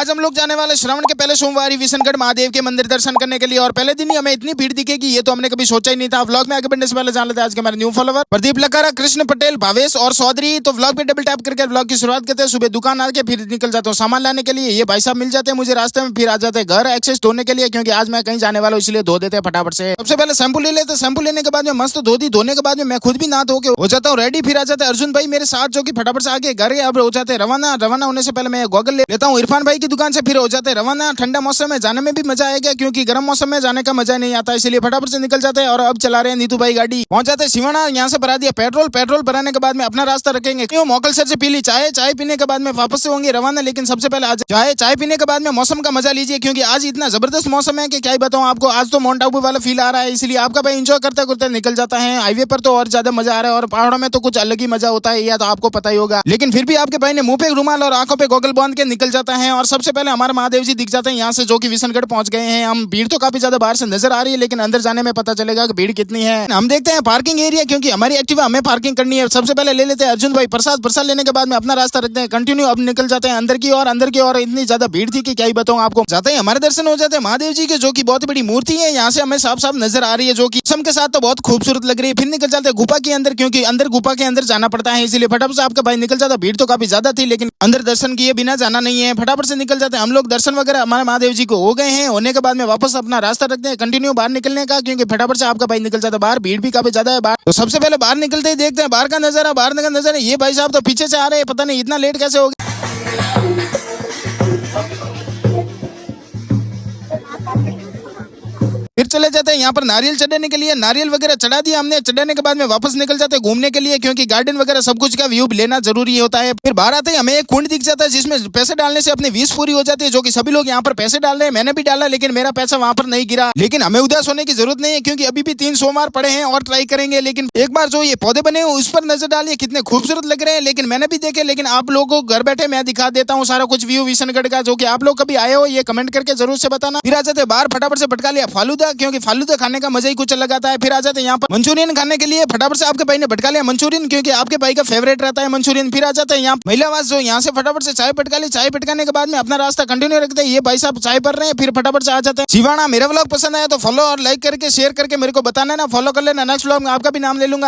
आज हम लोग जाने वाले श्रावण के पहले सोमवार विशनगढ़ महादेव के मंदिर दर्शन करने के लिए और पहले दिन ही हमें इतनी भीड़ दिखेगी ये तो हमने कभी सोचा ही नहीं था। व्लॉग में आगे बढ़ने से पहले जान लेते हैं आज के हमारे न्यू फॉलोवर प्रदीप लकारा, कृष्ण पटेल, भावेश और चौधरी। तो व्लॉग पे डबल टैप करके व्लॉग की शुरुआत करते हैं। सुबह दुकान आके फिर निकल जाता हूँ सामान लाने के लिए। ये भाई साहब मिल जाते हैं मुझे रास्ते में, फिर आ जाते हैं घर एक्सेस धोने के लिए क्योंकि आज मैं कहीं जाने वाला हूँ इसलिए धो देते हैं फटाफट से। सबसे पहले शैम्पू ले लेते हैं। शैम्पू लेने के बाद में मस्त धोती, धोने के बाद में मैं खुद भी नहा धो के हो जाता हूँ रेडी। फिर आ जाता है अर्जुन भाई मेरे साथ जो की फटाफट से आगे घर अब हो जाते हैं रवाना। रवाना होने से पहले मैं गॉगल ले लेता हूँ इरफान भाई की दुकान से, फिर हो जाते हैं रवाना। ठंडा मौसम में जाने में भी मजा आएगा क्योंकि गर्म मौसम में जाने का मजा नहीं आता, इसलिए फटाफट से निकल जाते हैं। और अब चला रहे हैं नीतू भाई गाड़ी। पहुंच जाते हैं सिवाना, यहाँ से भरा दिया पेट्रोल। पेट्रोल भराने के बाद में अपना रास्ता रखेंगे क्यों मोकल सर से पी ली चाय। चाय पीने के बाद में वापस से होंगे रवाना, लेकिन सबसे पहले आज चाय पीने के बाद में मौसम का मजा लीजिए क्योंकि आज इतना जबरदस्त मौसम है कि क्या ही बताऊं आपको। आज तो माउंट आबू वाला फील आ रहा है, इसलिए आपका भाई एंजॉय करते करते निकल जाता है। हाईवे पर तो और ज्यादा मजा आ रहा है और पहाड़ों में तो कुछ अलग ही मजा होता है, यह तो आपको पता ही होगा। लेकिन फिर भी आपके भाई ने मुंह पे रुमाल और आंखों पे गॉगल बांध के निकल जाता है और सबसे पहले हमारे महादेव जी दिख जाते हैं यहाँ से, जो कि विशनगढ़ पहुंच गए हैं हम। भीड़ तो काफी ज्यादा बाहर से नजर आ रही है लेकिन अंदर जाने में पता चलेगा कि भीड़ कितनी है। हम देखते हैं पार्किंग एरिया क्योंकि हमारी एक्टिवा हमें पार्किंग करनी है। सबसे पहले ले लेते हैं अर्जुन भाई प्रसाद। प्रसाद लेने के बाद में अपना रास्ता रखते हैं कंटिन्यू। अब निकल जाते हैं अंदर की ओर। इतनी ज्यादा भीड़ थी कि क्या ही बताऊं आपको। जाते ही हमारे दर्शन हो जाते हैं महादेव जी के, जो की बहुत बड़ी मूर्ति है यहाँ से हमें साफ साफ नजर आ रही है, जो की सम के साथ तो बहुत खूबसूरत लग रही है। फिर निकल जाते हैं गुफा के अंदर क्योंकि अंदर गुफा के अंदर जाना पड़ता है, इसलिए फटाफट से आपका भाई निकल जाता है। भीड़ तो काफी ज्यादा थी लेकिन अंदर दर्शन किए बिना जाना नहीं है, फटाफट से निकल जाते हैं हम लोग। दर्शन वगैरह हमारे महादेव जी को हो गए हैं। होने के बाद में वापस अपना रास्ता रखते हैं कंटिन्यू बाहर निकलने का क्योंकि फटाफट से आपका भाई निकल जाता है बाहर। भीड़ भी काफी ज्यादा है बाहर। तो सबसे पहले बाहर निकलते ही देखते हैं बाहर का नजारा। बाहर का नजारा ये भाई साहब तो पीछे से आ रहे हैं, पता नहीं इतना लेट कैसे हो गया। फिर चले जाते हैं यहाँ पर नारियल चढ़ाने के लिए। नारियल वगैरह चढ़ा दिया हमने। चढ़ाने के बाद में वापस निकल जाते हैं घूमने के लिए क्योंकि गार्डन वगैरह सब कुछ का व्यू लेना जरूरी होता है। फिर बाहर आते ही हमें एक कुंड दिख जाता है जिसमें पैसे डालने से अपनी विश पूरी हो जाती है, जो कि सभी लोग यहाँ पर पैसे डाल रहे हैं। मैंने भी डाला लेकिन मेरा पैसा वहां पर नहीं गिरा। लेकिन हमें उदास होने की जरूरत नहीं है क्योंकि अभी भी 3 सोमवार पड़े हैं और ट्राई करेंगे। लेकिन एक बार जो ये पौधे बने हुए उस पर नजर डालिए, कितने खूबसूरत लग रहे हैं। लेकिन मैंने भी देखे, लेकिन आप लोगों को घर बैठे मैं दिखा देता हूँ सारा कुछ व्यू विशनगढ़ का, जो कि आप लोग कभी आए हो ये कमेंट करके जरूर से बताना। फिर आ जाते बाहर फटाफट से भटका लिया फालूदा क्योंकि फालूदा खाने का मजा ही कुछ अलग आता है। फिर आ जाते हैं यहाँ पर मंचूरियन खाने के लिए। फटाफट से आपके भाई ने भटका लिया मंचूरियन क्योंकि आपके भाई का फेवरेट रहता है मंचूरियन। फिर आ जाते हैं यहाँ महिलावास, जो यहाँ से फटाफट से चाय भटका ली। चाय भटकाने के बाद में अपना रास्ता कंटिन्यू रखते हैं। ये भाई साहब चाय पर रहे हैं। फिर फटाफट से आ जाते हैं सिवाना। मेरा व्लॉग पसंद आया तो फॉलो और लाइक करके शेयर करके मेरे को बताना ना, फॉलो कर लेना। नेक्स्ट व्लॉग में आपका भी नाम ले लूंगा।